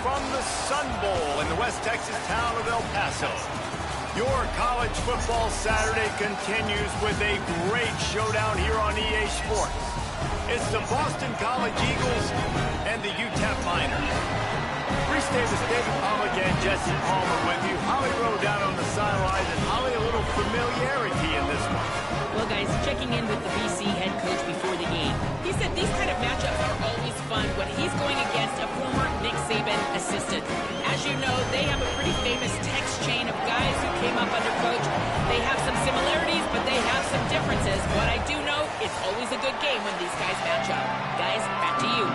from the Sun Bowl in the West Texas town of El Paso. Your college football Saturday continues with a great showdown here on EA Sports. It's the Boston College Eagles and the UTEP Miners. Reese Davis, David Pollack, and Jesse Palmer with you. Holly Rowe down on the sidelines, and Holly, a little familiarity in this one. Well, guys, checking in with the BC head coach before the game, he said these kind of matchups are always fun when he's going against a former Nick Saban assistant. As you know, they have a pretty famous text chain of guys who came up under coach. They have some similarities, but they have some differences. What I do know, it's always a good game when these guys match up. Guys, back to you.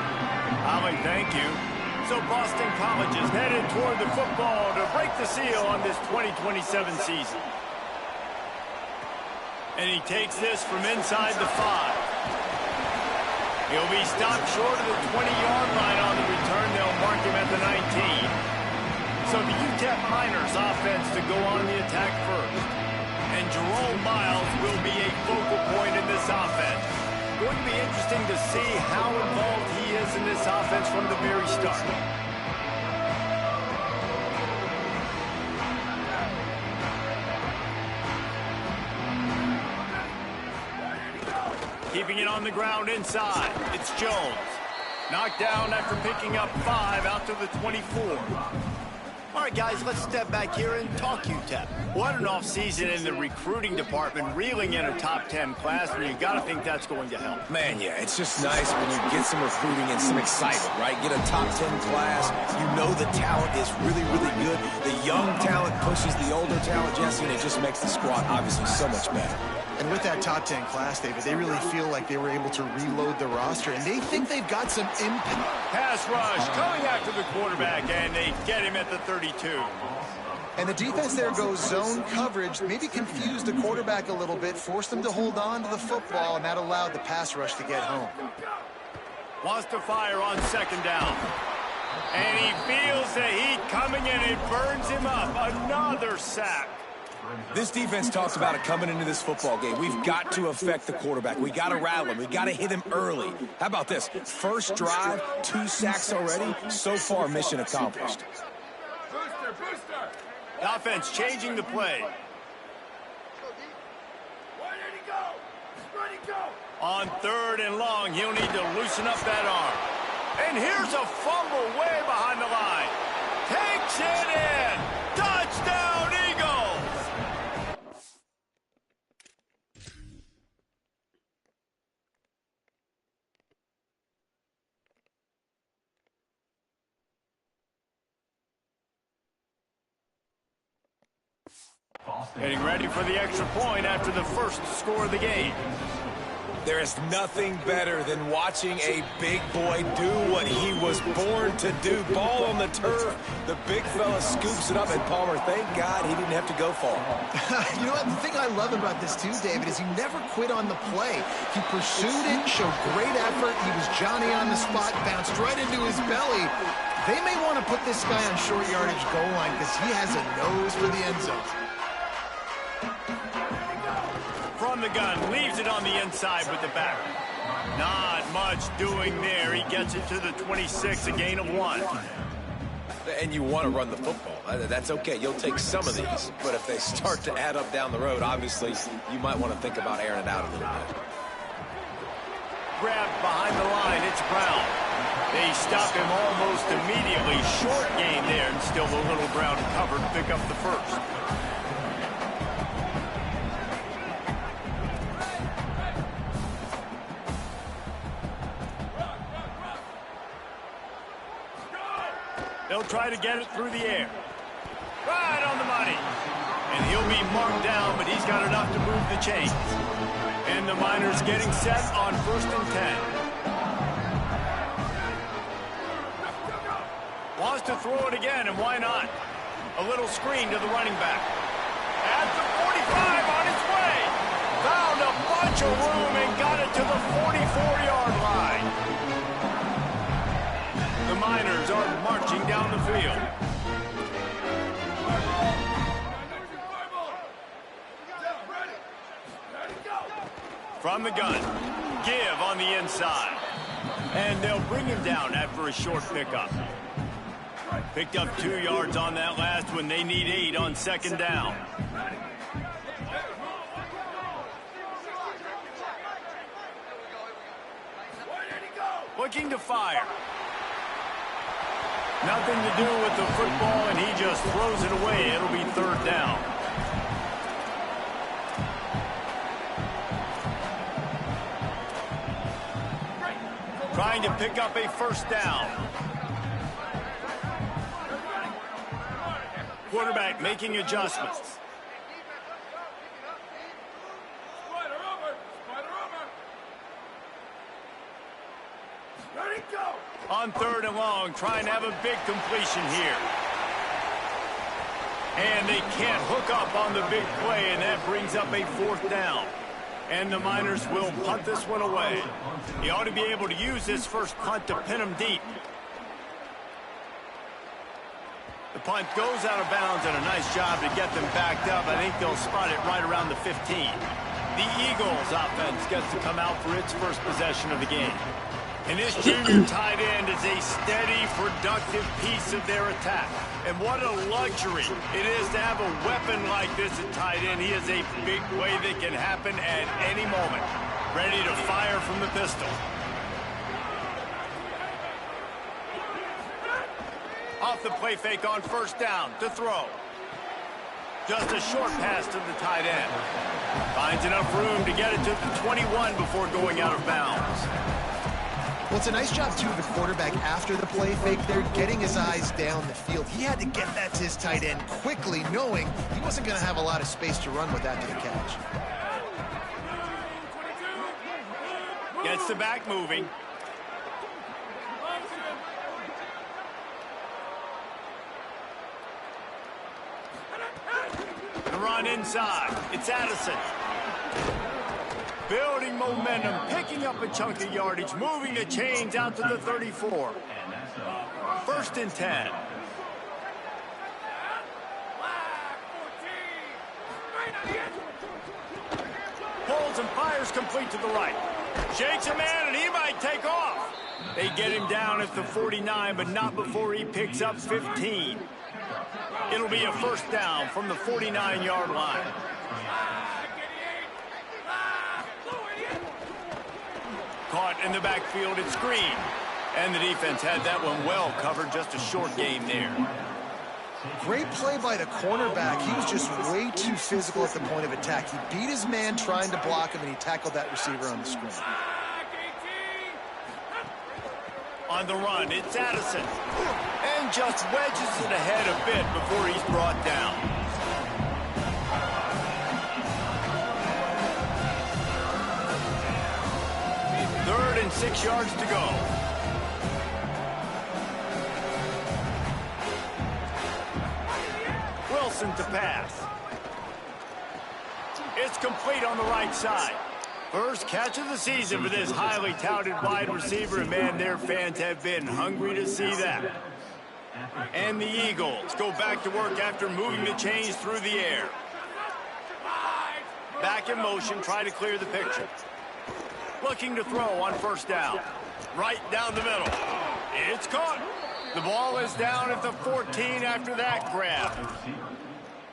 Holly, thank you. So Boston College is headed toward the football to break the seal on this 2027 season. And he takes this from inside the 5. He'll be stopped short of the 20-yard line on the return. They'll mark him at the 19. So the UTEP Miners offense to go on the attack first. And Jerome Miles will be a focal point in this offense. Going to be interesting to see how involved he is in this offense from the very start. Keeping it on the ground inside. It's Jones. Knocked down after picking up 5 out to the 24. All right, guys, let's step back here and talk UTEP. What an offseason in the recruiting department, reeling in a top 10 class, and you got to think that's going to help. Man, yeah, it's just nice when you get some recruiting and some excitement, right? Get a top 10 class. You know the talent is really, really good. The young talent pushes the older talent, Jesse, and it just makes the squad obviously so much better. And with that top 10 class, David, they really feel like they were able to reload the roster, and they think they've got some impact. Pass rush coming after the quarterback, and they get him at the 32. And the defense there goes zone coverage, maybe confused the quarterback a little bit, forced him to hold on to the football, and that allowed the pass rush to get home. Wants to fire on second down. And he feels the heat coming in. It burns him up. Another sack. This defense talks about it coming into this football game. We've got to affect the quarterback. We got to rattle him. We got to hit him early. How about this? First drive, 2 sacks already. So far, mission accomplished. The offense changing the play. On 3rd and long, he'll need to loosen up that arm. And here's a fumble way behind the line. Takes it in. Touchdown, Eagles! Getting ready for the extra point after the first score of the game. There is nothing better than watching a big boy do what he was born to do. Ball on the turf. The big fella scoops it up, and Palmer, thank God he didn't have to go far. You know what? The thing I love about this too, David, is he never quit on the play. He pursued it, showed great effort. He was Johnny on the spot, bounced right into his belly. They may want to put this guy on short yardage goal line because he has a nose for the end zone. From the gun, leaves it on the inside with the back. Not much doing there. He gets it to the 26, a gain of 1. And you want to run the football. That's okay. You'll take some of these. But if they start to add up down the road, obviously, you might want to think about airing it out a little bit. Grabbed behind the line. It's Brown. They stop him almost immediately. Short gain there, and still a little ground covered to pick up the first. They'll try to get it through the air. Right on the money. And he'll be marked down, but he's got enough to move the chains. And the Miners getting set on 1st and 10. Wants to throw it again, and why not? A little screen to the running back. At the 45 on its way. Found a bunch of room and got it to the 44-yard line. The Miners are marching down the field. From the gun, give on the inside. And they'll bring him down after a short pickup. Picked up 2 yards on that last one. They need 8 on second down. Looking to fire. Nothing to do with the football, and he just throws it away. It'll be third down. Trying to pick up a first down. Quarterback making adjustments. On third and long, trying to have a big completion here. And they can't hook up on the big play, and that brings up a fourth down. And the Miners will punt this one away. He ought to be able to use this first punt to pin him deep. The punt goes out of bounds, and a nice job to get them backed up. I think they'll spot it right around the 15. The Eagles offense gets to come out for its first possession of the game. And this junior tight end is a steady, productive piece of their attack. And what a luxury it is to have a weapon like this at tight end. He is a big play that can happen at any moment. Ready to fire from the pistol. Off the play fake on first down to throw. Just a short pass to the tight end. Finds enough room to get it to the 21 before going out of bounds. Well, it's a nice job, too, of the quarterback after the play fake there, getting his eyes down the field. He had to get that to his tight end quickly, knowing he wasn't going to have a lot of space to run with after the catch. Gets the back moving. The run inside. It's Addison. Building momentum, picking up a chunk of yardage, moving the chains out to the 34. First and 10. Pulls and fires complete to the right. Shakes a man, and he might take off. They get him down at the 49, but not before he picks up 15. It'll be a first down from the 49-yard line. Caught in the backfield, it's Green. And the defense had that one well covered, just a short game there. Great play by the cornerback. He was just way too physical at the point of attack. He beat his man trying to block him, and he tackled that receiver on the screen. On the run, it's Addison. And just wedges it ahead a bit before he's brought down. Third and 6 yards to go. Wilson to pass. It's complete on the right side. First catch of the season for this highly touted wide receiver, and man, their fans have been hungry to see that. And the Eagles go back to work after moving the chains through the air. Back in motion, try to clear the picture. Looking to throw on first down. Right down the middle. It's caught. The ball is down at the 14 after that grab.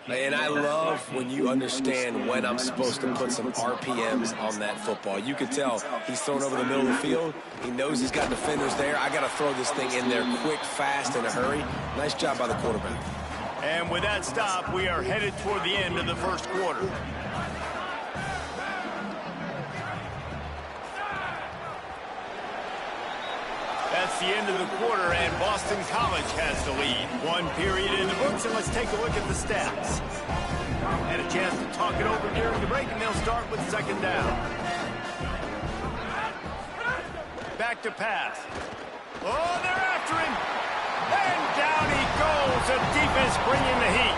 And I love when you understand when I'm supposed to put some RPMs on that football. You can tell he's thrown over the middle of the field. He knows he's got defenders there. I got to throw this thing in there quick, fast, in a hurry. Nice job by the quarterback. And with that stop, we are headed toward the end of the first quarter. That's the end of the quarter, and Boston College has the lead. One period in the books, and let's take a look at the stats. Had a chance to talk it over during the break, and they'll start with second down. Back to pass. Oh, they're after him. And down he goes. The defense bringing the heat.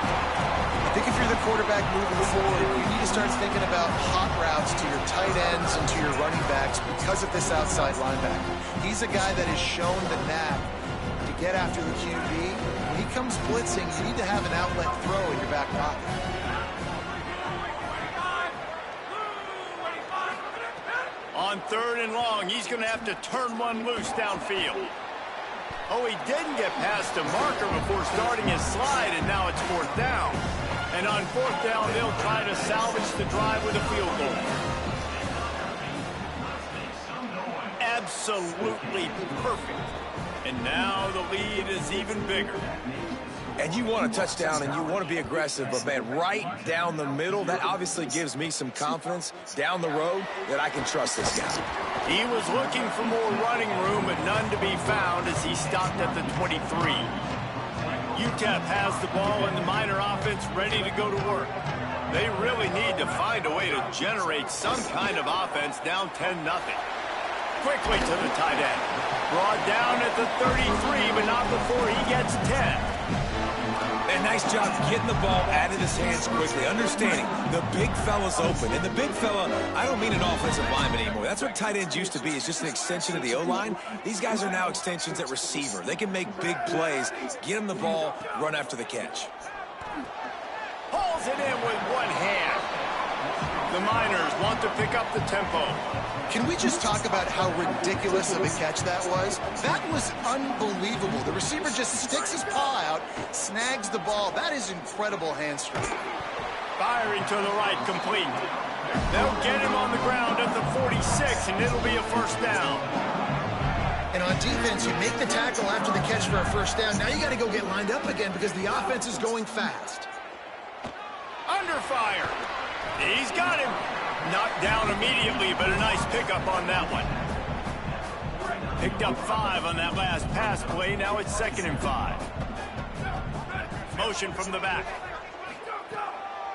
I think if you're the quarterback moving forward, you need to start thinking about hot routes to your tight ends and to your running backs because of this outside linebacker. He's a guy that has shown the knack to get after the QB. When he comes blitzing, you need to have an outlet throw in your back pocket. On third and long, he's going to have to turn one loose downfield. Oh, he didn't get past the marker before starting his slide, and now it's 4th down. And on 4th down, they'll try to salvage the drive with a field goal. Absolutely perfect. And now the lead is even bigger. And you want a touchdown and you want to be aggressive, but man, right down the middle, that obviously gives me some confidence down the road that I can trust this guy. He was looking for more running room, but none to be found as he stopped at the 23. UTEP has the ball and the Miner offense ready to go to work. They really need to find a way to generate some kind of offense down 10-0. Quickly to the tight end. Brought down at the 33, but not before he gets 10. And nice job getting the ball out of his hands quickly, understanding the big fella's open. And the big fella, I don't mean an offensive lineman anymore. That's what tight ends used to be. It's just an extension of the O-line. These guys are now extensions at receiver. They can make big plays, get him the ball, run after the catch. Pulls it in with one hand. The Miners want to pick up the tempo. Can we just talk about how ridiculous of a catch that was? That was unbelievable. The receiver just sticks his paw out, snags the ball. That is incredible hand strength. Firing to the right, complete. They'll get him on the ground at the 46, and it'll be a 1st down. And on defense, you make the tackle after the catch for a 1st down. Now you got to go get lined up again because the offense is going fast. Under fire. He's got him. Knocked down immediately, but a nice pickup on that one. Picked up 5 on that last pass play. Now it's 2nd and 5. Motion from the back.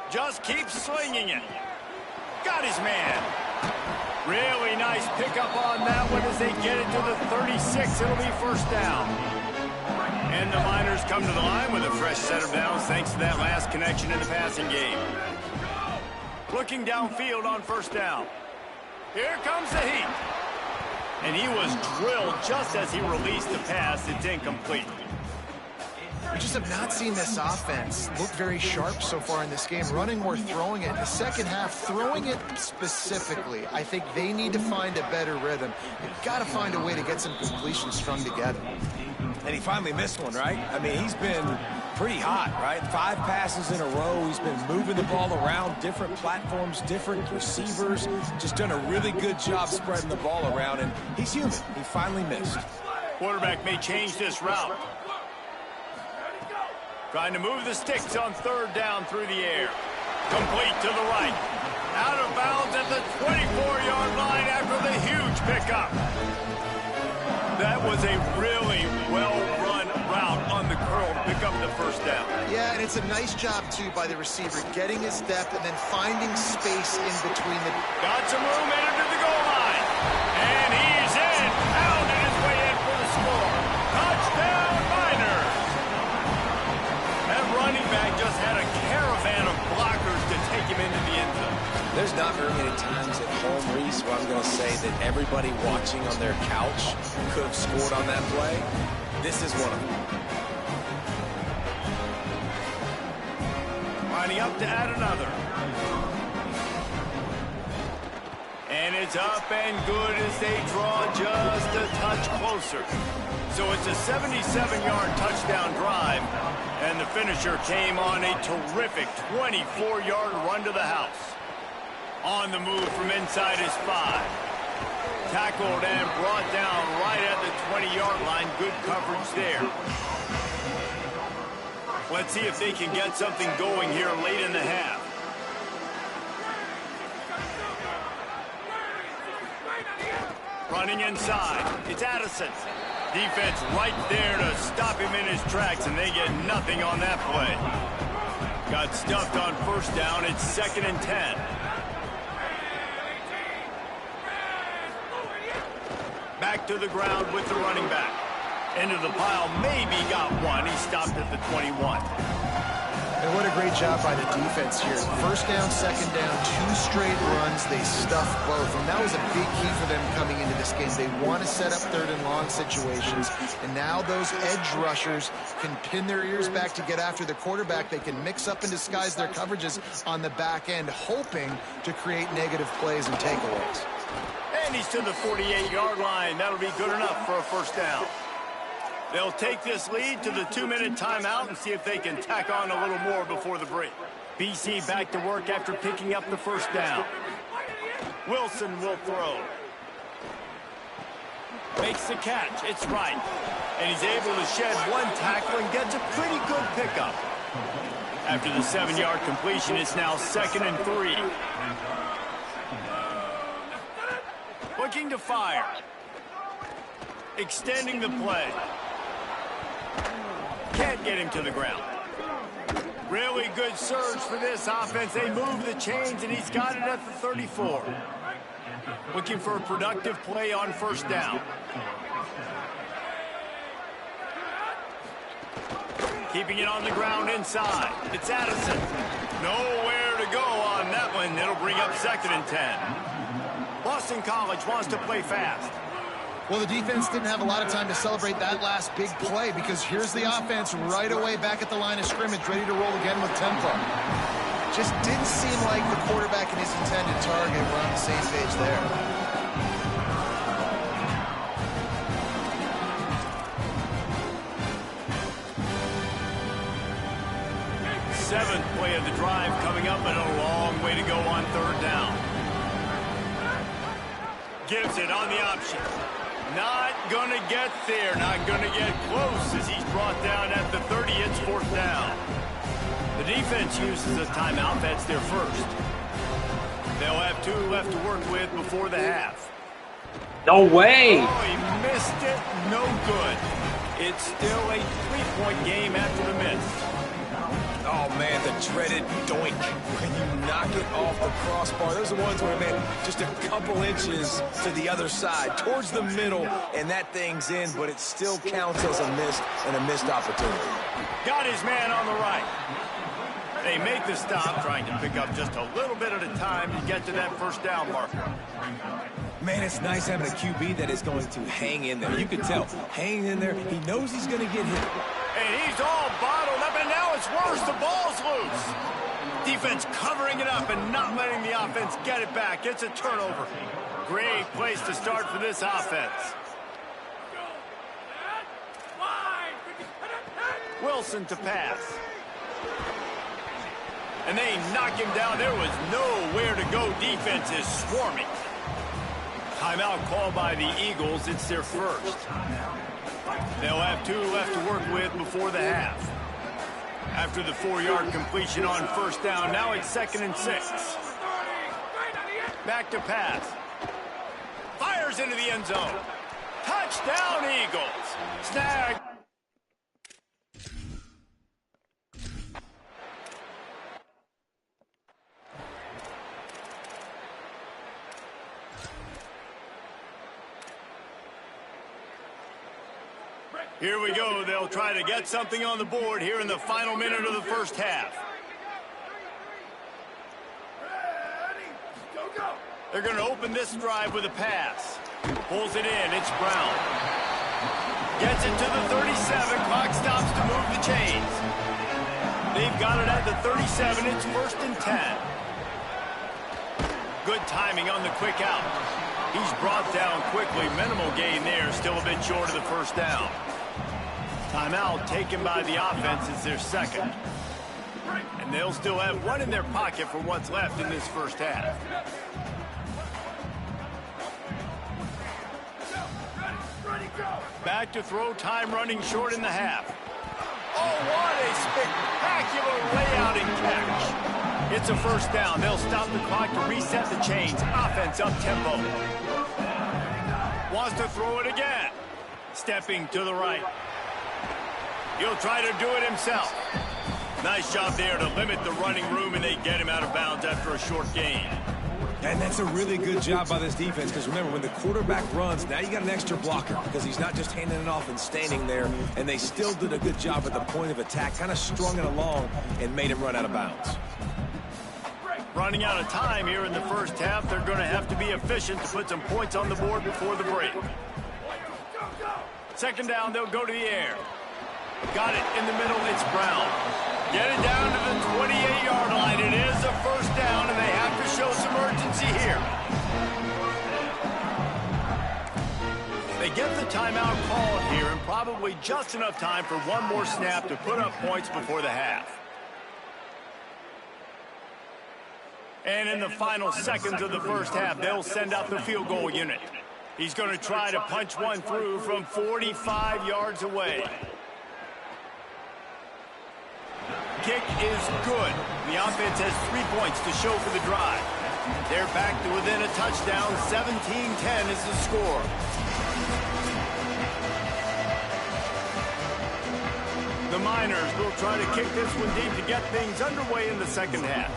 Just keeps slinging it. Got his man. Really nice pickup on that one as they get it to the 36. It'll be 1st down. And the Miners come to the line with a fresh set of downs thanks to that last connection in the passing game. Looking downfield on 1st down. Here comes the heat. And he was drilled just as he released the pass. It's incomplete. We just have not seen this offense look very sharp so far in this game, running or throwing it. In the second half, throwing it specifically, I think they need to find a better rhythm. They've got to find a way to get some completions strung together. And he finally missed one, right? I mean, he's been pretty hot, right? 5 passes in a row. He's been moving the ball around, different platforms, different receivers. Just done a really good job spreading the ball around, and he's human. He finally missed. Quarterback may change this route. Trying to move the sticks on 3rd down through the air. Complete to the right. Out of bounds at the 24-yard line after the huge pickup. That was a really well-run route on the curl to pick up the 1st down. Yeah, and it's a nice job, too, by the receiver, getting his depth and then finding space in between the... Got some room in to the goal line. And he's in. Pounded his way in for the score. Touchdown, Miners. That running back just had a caravan of blockers to take him into the end zone. There's not very many times at home, Reese, where I'm going to say that everybody watching on their couch could have scored on that play. This is one of them. Lining up to add another. And it's up and good as they draw just a touch closer. So it's a 77-yard touchdown drive, and the finisher came on a terrific 24-yard run to the house. On the move from inside his 5. Tackled and brought down right at the 20-yard line. Good coverage there. Let's see if they can get something going here late in the half. Running inside. It's Addison. Defense right there to stop him in his tracks, and they get nothing on that play. Got stuffed on 1st down. It's 2nd and 10. Back to the ground with the running back. Into the pile, maybe got one. He stopped at the 21. And what a great job by the defense here. 1st down, 2nd down, 2 straight runs. They stuffed both, and that was a big key for them coming into this game. They want to set up 3rd and long situations, and now those edge rushers can pin their ears back to get after the quarterback. They can mix up and disguise their coverages on the back end, hoping to create negative plays and takeaways. And he's to the 48-yard line. That'll be good enough for a 1st down. They'll take this lead to the 2-minute timeout and see if they can tack on a little more before the break. BC back to work after picking up the first down. Wilson will throw. Makes the catch. It's right. And he's able to shed one tackle and gets a pretty good pickup. After the 7-yard completion, it's now 2nd and 3. Looking to fire. Extending the play. Can't get him to the ground. Really good surge for this offense. They move the chains, and he's got it at the 34. Looking for a productive play on first down. Keeping it on the ground inside. It's Addison. Nowhere to go on that one. It'll bring up 2nd and 10. Boston College wants to play fast. Well, the defense didn't have a lot of time to celebrate that last big play because here's the offense right away back at the line of scrimmage, ready to roll again with tempo. Just didn't seem like the quarterback and his intended target were on the same page there. Seventh play of the drive coming up, and a long way to go on third down. Gives it on the option. Not going to get there. Not going to get close as he's brought down at the 30. It's 4th down. The defense uses a timeout. That's their first. They'll have 2 left to work with before the half. No way! Oh, he missed it. No good. It's still a 3-point game after the miss. Oh, man, the dreaded doink. When you knock it off the crossbar, those are the ones where, man, just a couple inches to the other side, towards the middle, and that thing's in, but it still counts as a missed opportunity. Got his man on the right. They make the stop, trying to pick up just a little bit at a time to get to that first down marker. Man, it's nice having a QB that is going to hang in there. You can tell, hanging in there, he knows he's going to get hit. And he's all bottled up, and now it's worse. The ball's loose. Defense covering it up and not letting the offense get it back. It's a turnover. Great place to start for this offense. Wilson to pass. And they knock him down. There was nowhere to go. Defense is swarming. Timeout called by the Eagles. It's their first. They'll have 2 left to work with before the half. After the 4-yard completion on first down, now it's 2nd and 6. Back to pass. Fires into the end zone. Touchdown, Eagles. Snag. Here we go. They'll try to get something on the board here in the final minute of the first half. They're going to open this drive with a pass. Pulls it in. It's Brown. Gets it to the 37. Clock stops to move the chains. They've got it at the 37. It's 1st and 10. Good timing on the quick out. He's brought down quickly. Minimal gain there. Still a bit short of the first down. Timeout taken by the offense. It's their second. And they'll still have 1 in their pocket for what's left in this first half. Back to throw. Time running short in the half. Oh, what a spectacular layout and catch. It's a first down. They'll stop the clock to reset the chains. Offense up tempo. Wants to throw it again. Stepping to the right. He'll try to do it himself. Nice job there to limit the running room, and they get him out of bounds after a short gain. And that's a really good job by this defense, because remember, when the quarterback runs, now you got an extra blocker, because he's not just handing it off and standing there, and they still did a good job at the point of attack, kind of strung it along and made him run out of bounds. Running out of time here in the first half. They're going to have to be efficient to put some points on the board before the break. Second down, they'll go to the air. Got it in the middle. It's Brown. Get it down to the 28-yard line. It is a first down, and they have to show some urgency here. They get the timeout called here, and probably just enough time for one more snap to put up points before the half. And in the final seconds of the first half, they'll send out the field goal unit. He's going to try to punch one through from 45 yards away. Kick is good. The offense has 3 points to show for the drive. They're back to within a touchdown. 17-10 is the score. The Miners will try to kick this one deep to get things underway in the second half.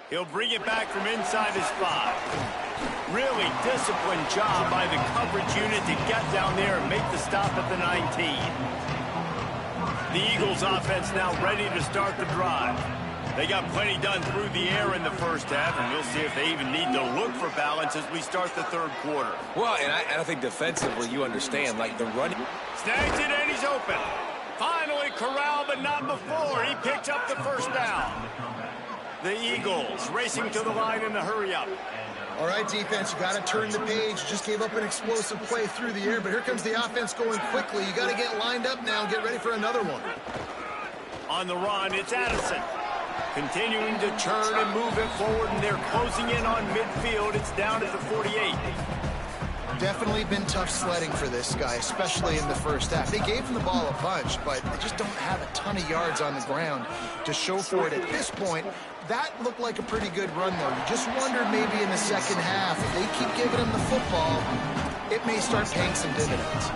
He'll bring it back from inside his 5. Really disciplined job by the coverage unit to get down there and make the stop at the 19. The Eagles offense now ready to start the drive. They got plenty done through the air in the first half, and we'll see if they even need to look for balance as we start the third quarter. Well, and I think defensively, you understand, like the running. Snags it, and he's open. Finally corralled, but not before. He picked up the first down. The Eagles racing to the line in the hurry-up. All right, defense, you got to turn the page. Just gave up an explosive play through the air, but here comes the offense going quickly. You got to get lined up now and get ready for another one. On the run, it's Addison. Continuing to churn and move it forward, and they're closing in on midfield. It's down at the 48. Definitely been tough sledding for this guy, especially in the first half. They gave him the ball a bunch, but they just don't have a ton of yards on the ground to show for it at this point. That looked like a pretty good run, though. You just wondered maybe in the second half, if they keep giving him the football, it may start paying some dividends.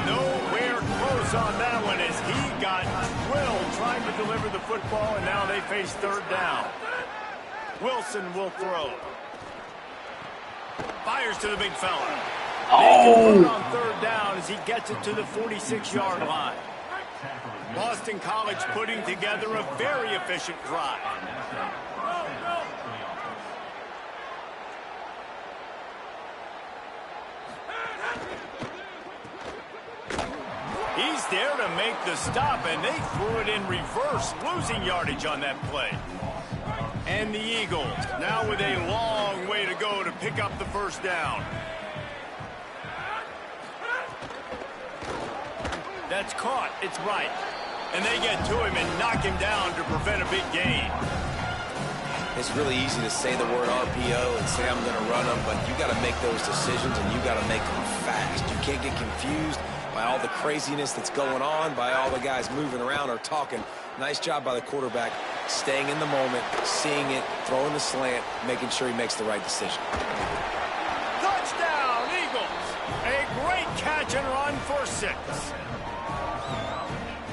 Nowhere close on that one as he got drilled trying to deliver the football, and now they face third down. Wilson will throw. Fires to the big fella. They convert on third down as he gets it to the 46-yard line. Boston College putting together a very efficient drive. He's there to make the stop, and they threw it in reverse, losing yardage on that play. And the Eagles now with a long way to go to pick up the first down. That's caught. It's right. And they get to him and knock him down to prevent a big gain. It's really easy to say the word RPO and say I'm going to run them, but you got to make those decisions, and you got to make them fast. You can't get confused by all the craziness that's going on, by all the guys moving around or talking. Nice job by the quarterback, staying in the moment, seeing it, throwing the slant, making sure he makes the right decision. Touchdown, Eagles! A great catch and run for 6.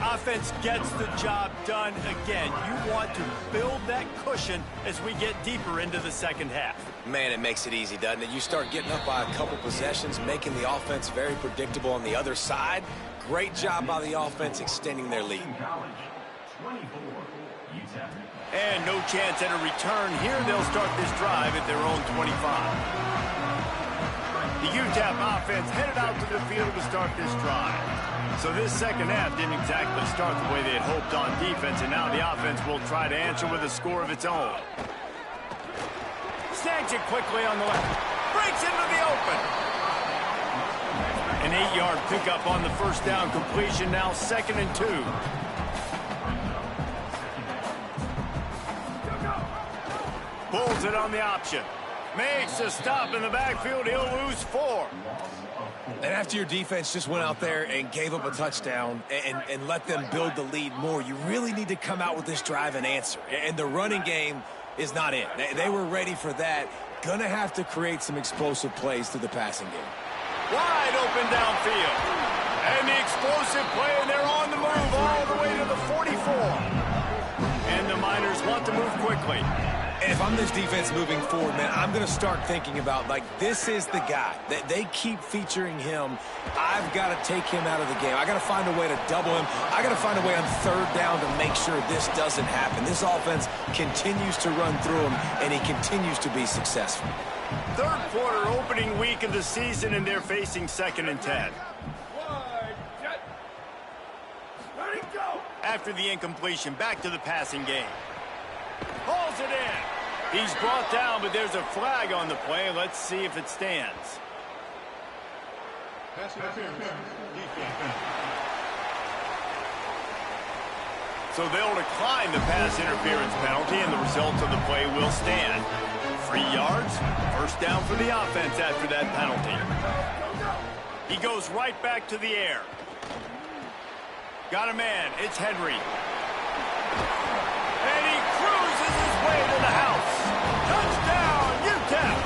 Offense gets the job done again. You want to build that cushion as we get deeper into the second half. Man, it makes it easy, doesn't it? You start getting up by a couple possessions, making the offense very predictable on the other side. Great job by the offense extending their lead. And no chance at a return here. They'll start this drive at their own 25. The UTEP offense headed out to the field to start this drive. So this second half didn't exactly start the way they had hoped on defense, and now the offense will try to answer with a score of its own. Snags it quickly on the left. Breaks into the open. An 8-yard pickup on the first down completion, now 2nd and 2. Pulls it on the option. Makes a stop in the backfield. He'll lose 4. And after your defense just went out there and gave up a touchdown and let them build the lead more, you really need to come out with this drive and answer. And the running game is not it. They were ready for that. Gonna have to create some explosive plays through the passing game. Wide open downfield. And the explosive play, and they're on the move all the way to the 44. And the Miners want to move quickly. And if I'm this defense moving forward, man, I'm going to start thinking about, like, this is the guy. They keep featuring him. I've got to take him out of the game. I got to find a way to double him. I got to find a way on third down to make sure this doesn't happen. This offense continues to run through him, and he continues to be successful. Third quarter, opening week of the season, and they're facing 2nd and 10. After the incompletion, back to the passing game. Hauls it in. He's brought down, but there's a flag on the play. Let's see if it stands. So they'll decline the pass interference penalty, and the result of the play will stand. 3 yards, first down for the offense after that penalty. He goes right back to the air. Got a man, it's Henry. And he cruises his way to the house. Touchdown, UTEP!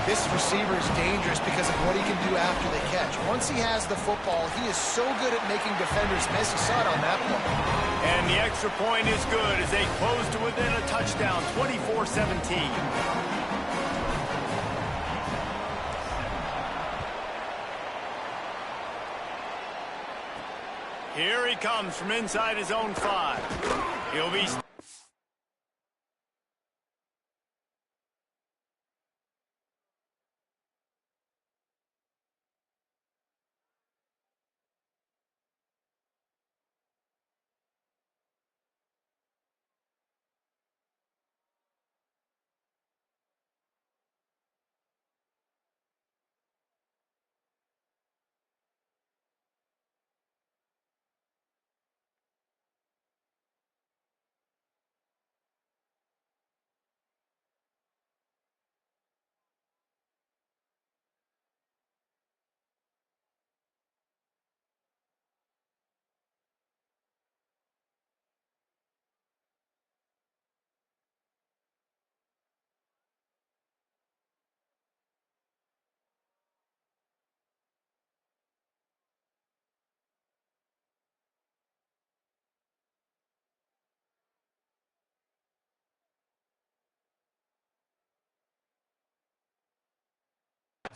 This receiver is dangerous because of what he can do after the catch. Once he has the football, he is so good at making defenders miss. You saw it on that play. And the extra point is good as they close to within a touchdown, 24-17. Here he comes from inside his own 5. He'll be...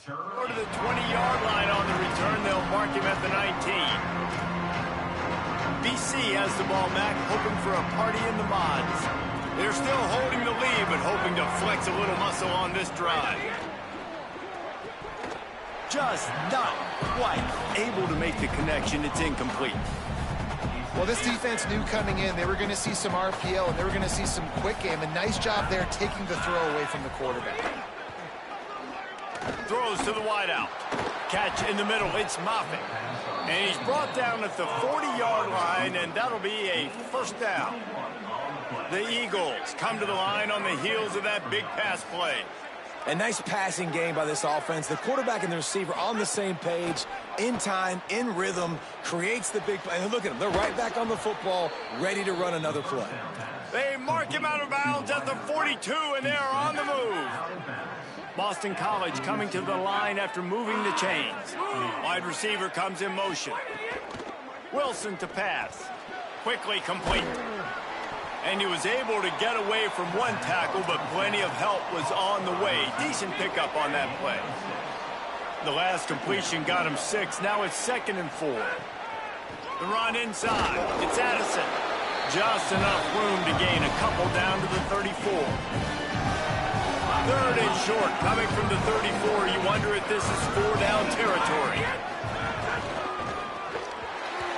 Go to the 20-yard line on the return. They'll mark him at the 19. BC has the ball, Mac, hoping for a party in the mods. They're still holding the lead, but hoping to flex a little muscle on this drive. Just not quite able to make the connection. It's incomplete. Well, this defense knew coming in they were going to see some RPO and they were going to see some quick game. A nice job there taking the throw away from the quarterback. Throws to the wideout. Catch in the middle. It's Moffitt. And he's brought down at the 40-yard line, and that'll be a first down. The Eagles come to the line on the heels of that big pass play. A nice passing game by this offense. The quarterback and the receiver on the same page, in time, in rhythm, creates the big play. And look at them. They're right back on the football, ready to run another play. They mark him out of bounds at the 42, and they're on the move. Boston College coming to the line after moving the chains. Wide receiver comes in motion. Wilson to pass. Quickly complete. And he was able to get away from one tackle, but plenty of help was on the way. Decent pickup on that play. The last completion got him 6. Now it's 2nd and 4. The run inside. It's Addison. Just enough room to gain a couple down to the 34. 3rd and short, coming from the 34. You wonder if this is 4-down territory.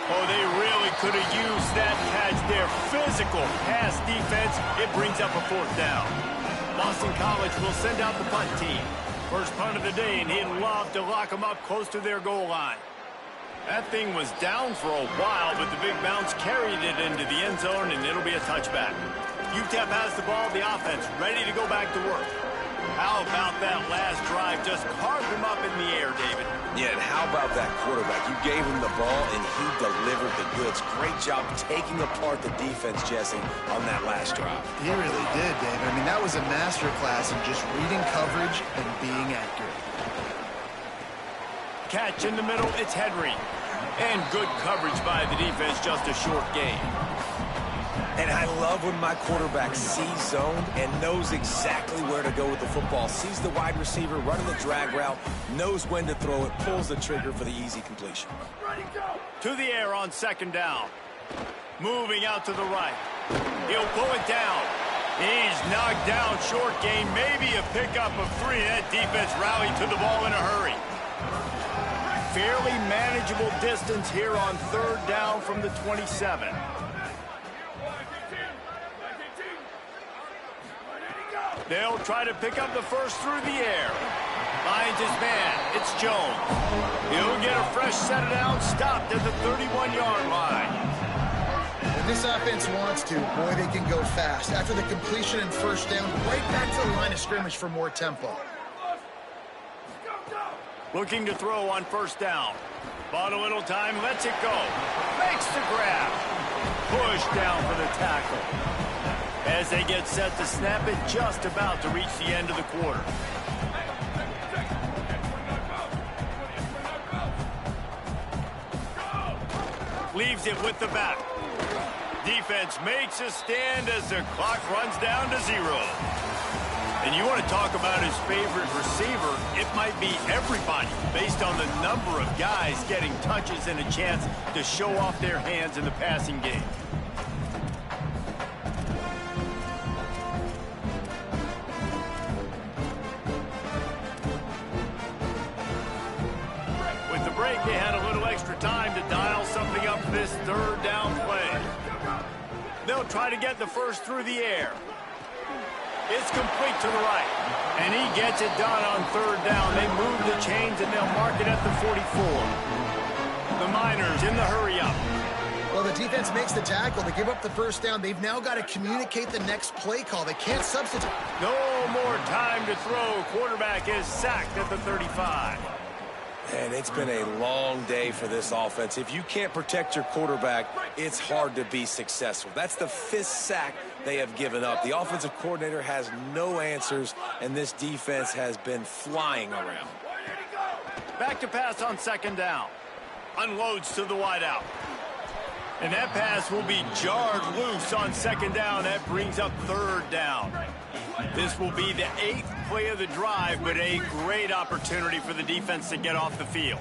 Oh, they really could have used that catch there. Physical pass defense. It brings up a 4th down. Boston College will send out the punt team. First punt of the day, and he'd love to lock them up close to their goal line. That thing was down for a while, but the big bounce carried it into the end zone, and it'll be a touchback. UTEP has the ball, the offense ready to go back to work. How about that last drive? Just carved him up in the air, David. Yeah, and how about that quarterback? You gave him the ball, and he delivered the goods. Great job taking apart the defense, Jesse, on that last drive. He really did, David. I mean, that was a masterclass in just reading coverage and being accurate. Catch in the middle, it's Henry. And good coverage by the defense, just a short gain. And I love when my quarterback sees zoned and knows exactly where to go with the football. Sees the wide receiver running the drag route, knows when to throw it, pulls the trigger for the easy completion. To the air on 2nd down. Moving out to the right. He'll pull it down. He's knocked down, short gain, maybe a pickup of 3. That defense rallied to the ball in a hurry. Fairly manageable distance here on 3rd down from the 27. They'll try to pick up the first through the air. Finds his man. It's Jones. He'll get a fresh set down, stopped at the 31-yard line. When this offense wants to, boy, they can go fast. After the completion and first down, right back to the line of scrimmage for more tempo. Looking to throw on first down. Bought a little time, lets it go. Makes the grab. Push down for the tackle. As they get set to snap it, just about to reach the end of the quarter. Leaves it with the back. Defense makes a stand as the clock runs down to 0. And you want to talk about his favorite receiver, it might be everybody based on the number of guys getting touches and a chance to show off their hands in the passing game. With the break, they had a little extra time to dial something up for this third down play. They'll try to get the first through the air. It's complete to the right. And he gets it done on third down. They move the chains and they'll mark it at the 44. The Miners in the hurry-up. Well, the defense makes the tackle. They give up the first down. They've now got to communicate the next play call. They can't substitute. No more time to throw. Quarterback is sacked at the 35. And it's been a long day for this offense. If you can't protect your quarterback, it's hard to be successful. That's the 5th sack they have given up. The offensive coordinator has no answers, and this defense has been flying around. Back to pass on second down. Unloads to the wideout. And that pass will be jarred loose on second down. That brings up third down. This will be the 8th play of the drive, but a great opportunity for the defense to get off the field.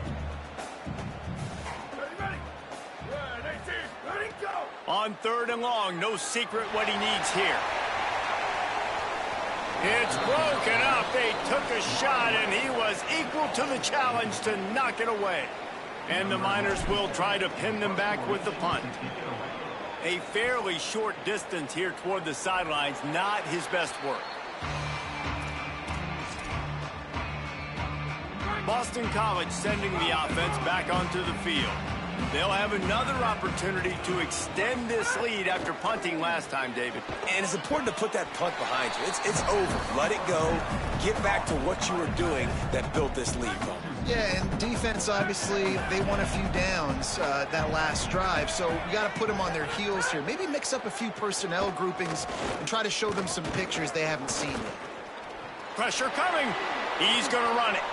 On third and long, no secret what he needs here. It's broken up. They took a shot, and he was equal to the challenge to knock it away. And the Miners will try to pin them back with the punt. A fairly short distance here toward the sidelines, not his best work. Boston College sending the offense back onto the field. They'll have another opportunity to extend this lead after punting last time, David. And it's important to put that punt behind you. It's over. Let it go. Get back to what you were doing that built this lead, Bowman. Yeah, and defense, obviously, they won a few downs that last drive, so we got to put them on their heels here. Maybe mix up a few personnel groupings and try to show them some pictures they haven't seen yet. Pressure coming. He's going to run it.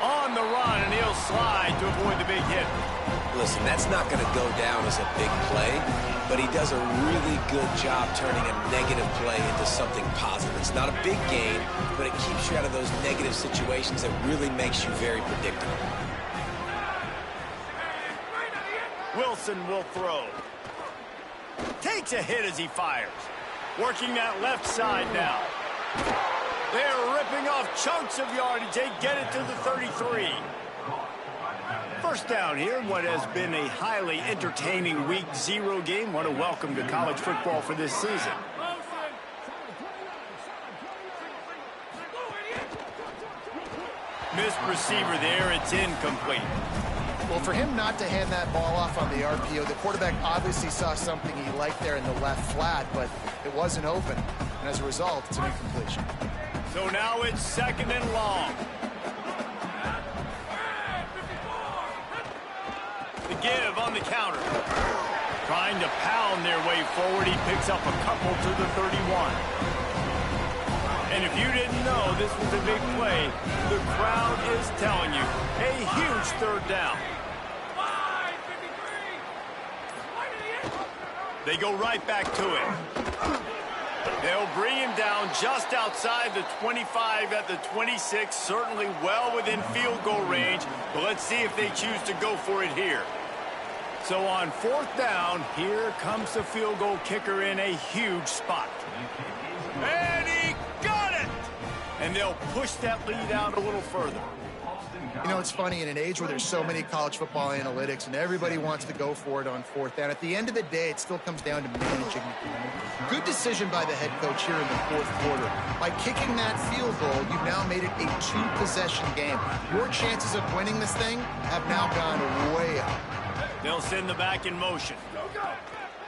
On the run, and he'll slide to avoid the big hit. Listen, that's not going to go down as a big play, but he does a really good job turning a negative play into something positive. It's not a big gain, but it keeps you out of those negative situations that really makes you very predictable. Wilson will throw. Takes a hit as he fires. Working that left side now. They're ripping off chunks of yardage. They get it to the 33. First down here in what has been a highly entertaining Week 0 game. What a welcome to college football for this season. Missed receiver there. It's incomplete. Well, for him not to hand that ball off on the RPO, the quarterback obviously saw something he liked there in the left flat, but it wasn't open. And as a result, it's an incompletion. So now it's second and long. The give on the counter. Trying to pound their way forward. He picks up a couple to the 31. And if you didn't know this was a big play, the crowd is telling you. A huge third down. They go right back to it. They'll bring him down just outside the 25 at the 26, certainly well within field goal range. But let's see if they choose to go for it here. So on fourth down, here comes the field goal kicker in a huge spot. And he got it! And they'll push that lead out a little further. You know, it's funny, in an age where there's so many college football analytics and everybody wants to go for it on fourth down, at the end of the day, it still comes down to managing the game. Good decision by the head coach here in the fourth quarter. By kicking that field goal, you've now made it a two-possession game. Your chances of winning this thing have now gone way up. They'll send the back in motion.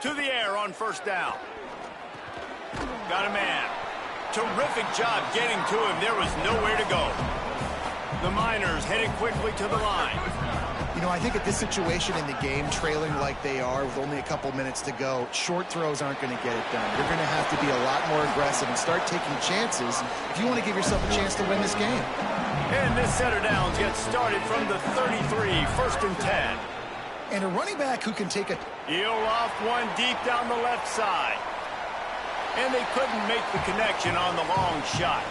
To the air on first down. Got a man. Terrific job getting to him. There was nowhere to go. The Miners headed quickly to the line. You know, I think at this situation in the game, trailing like they are with only a couple minutes to go, short throws aren't going to get it done. You're going to have to be a lot more aggressive and start taking chances if you want to give yourself a chance to win this game. And this set of downs gets started from the 33, 1st and 10. And a running back who can take a... He'll off one deep down the left side. And they couldn't make the connection on the long shot.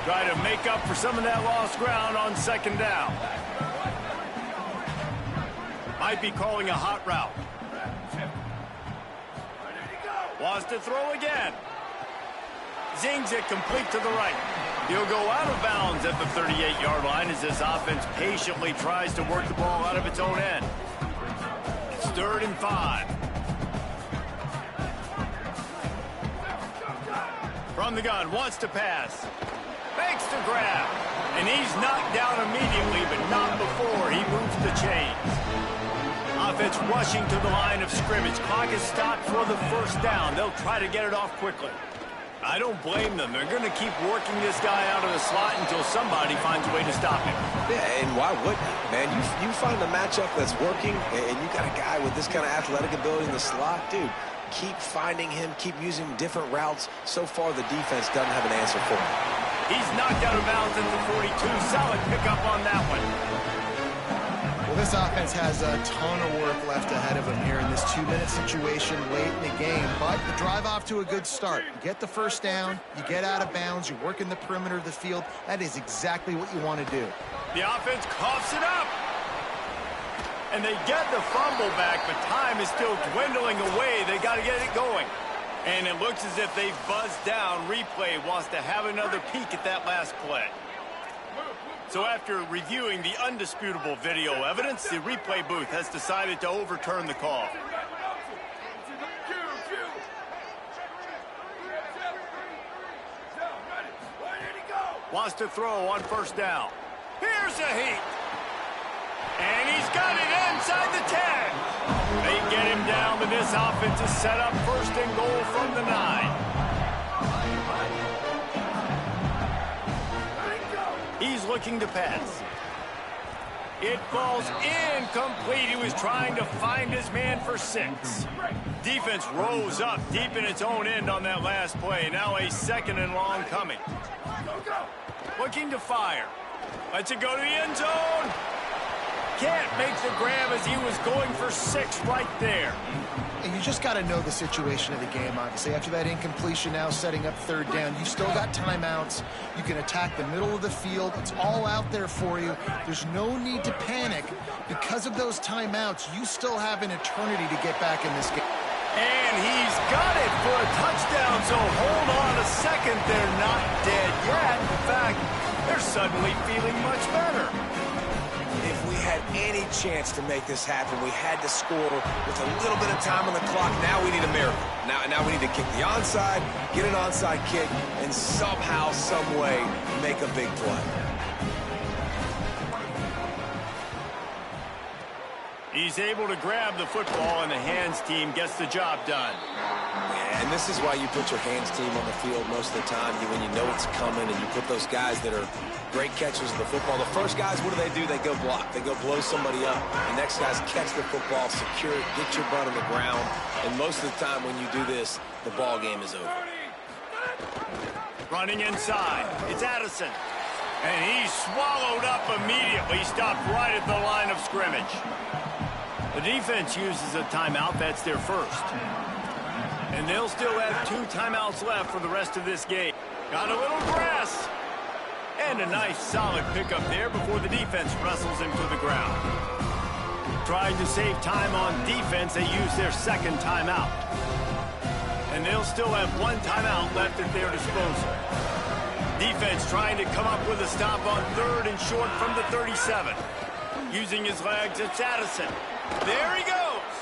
Try to make up for some of that lost ground on second down. Might be calling a hot route. Wants to throw again. Zings it complete to the right. He'll go out of bounds at the 38-yard line as this offense patiently tries to work the ball out of its own end. It's 3rd and 5. From the gun, wants to pass. Fakes the grab. And he's knocked down immediately, but not before he moves the chains. Offense rushing to the line of scrimmage. Clock is stopped for the first down. They'll try to get it off quickly. I don't blame them. They're going to keep working this guy out of the slot until somebody finds a way to stop him. Yeah, and why wouldn't you, man? You find a matchup that's working, and you got a guy with this kind of athletic ability in the slot, dude. Keep finding him, keep using different routes. So far, the defense doesn't have an answer for him. He's knocked out of bounds at the 42. Solid pickup on that one. Well, this offense has a ton of work left ahead of them here in this 2-minute situation late in the game. But the drive off to a good start. You get the first down, you get out of bounds, you work in the perimeter of the field. That is exactly what you want to do. The offense coughs it up. And they get the fumble back, but time is still dwindling away. They got to get it going. And it looks as if they've buzzed down. Replay wants to have another peek at that last play. So after reviewing the undisputable video evidence, the replay booth has decided to overturn the call. Wants to throw on first down. Here's a heat. And he's got it inside the 10. They get him down, but this offense is set up 1st and goal from the 9. He's looking to pass. It falls incomplete. He was trying to find his man for 6. Defense rose up deep in its own end on that last play. Now a 2nd and long coming. Looking to fire. Lets it go to the end zone. Can't make the grab as he was going for 6 right there. And you just got to know the situation of the game, obviously. After that incompletion, now setting up 3rd down, you've still got timeouts. You can attack the middle of the field. It's all out there for you. There's no need to panic. Because of those timeouts, you still have an eternity to get back in this game. And he's got it for a touchdown, so hold on a second. They're not dead yet. In fact, they're suddenly feeling much better. If we had any chance to make this happen, we had to score with a little bit of time on the clock. Now we need a miracle. Now we need to kick the onside, get an onside kick, and somehow, some way, make a big play. He's able to grab the football, and the hands team gets the job done. And this is why you put your hands team on the field most of the time, when you know it's coming, and you put those guys that are great catchers of the football. The first guys, what do? They go block. They go blow somebody up. The next guys catch the football, secure it, get your butt on the ground. And most of the time when you do this, the ball game is over. Running inside. It's Addison. And he's swallowed up immediately. Stopped right at the line of scrimmage. The defense uses a timeout. That's their first. And they'll still have 2 timeouts left for the rest of this game. Got a little grass. And a nice solid pickup there before the defense wrestles him to the ground. Trying to save time on defense, they use their 2nd timeout. And they'll still have 1 timeout left at their disposal. Defense trying to come up with a stop on 3rd and short from the 37. Using his legs, it's Addison. There he goes.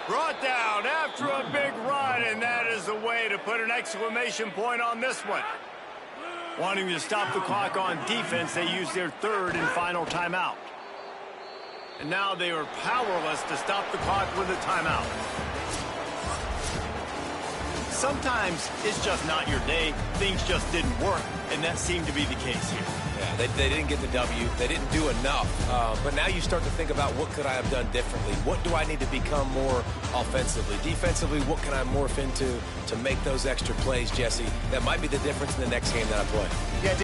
Brought down after a big run, and that is the way to put an exclamation point on this one. Wanting to stop the clock on defense, they use their 3rd and final timeout. And now they are powerless to stop the clock with a timeout. Sometimes it's just not your day. Things just didn't work, and that seemed to be the case here. Yeah, they didn't get the W. They didn't do enough. But now you start to think about what could I have done differently? What do I need to become more offensively? Defensively, what can I morph into to make those extra plays, Jesse? That might be the difference in the next game that I play. Yeah.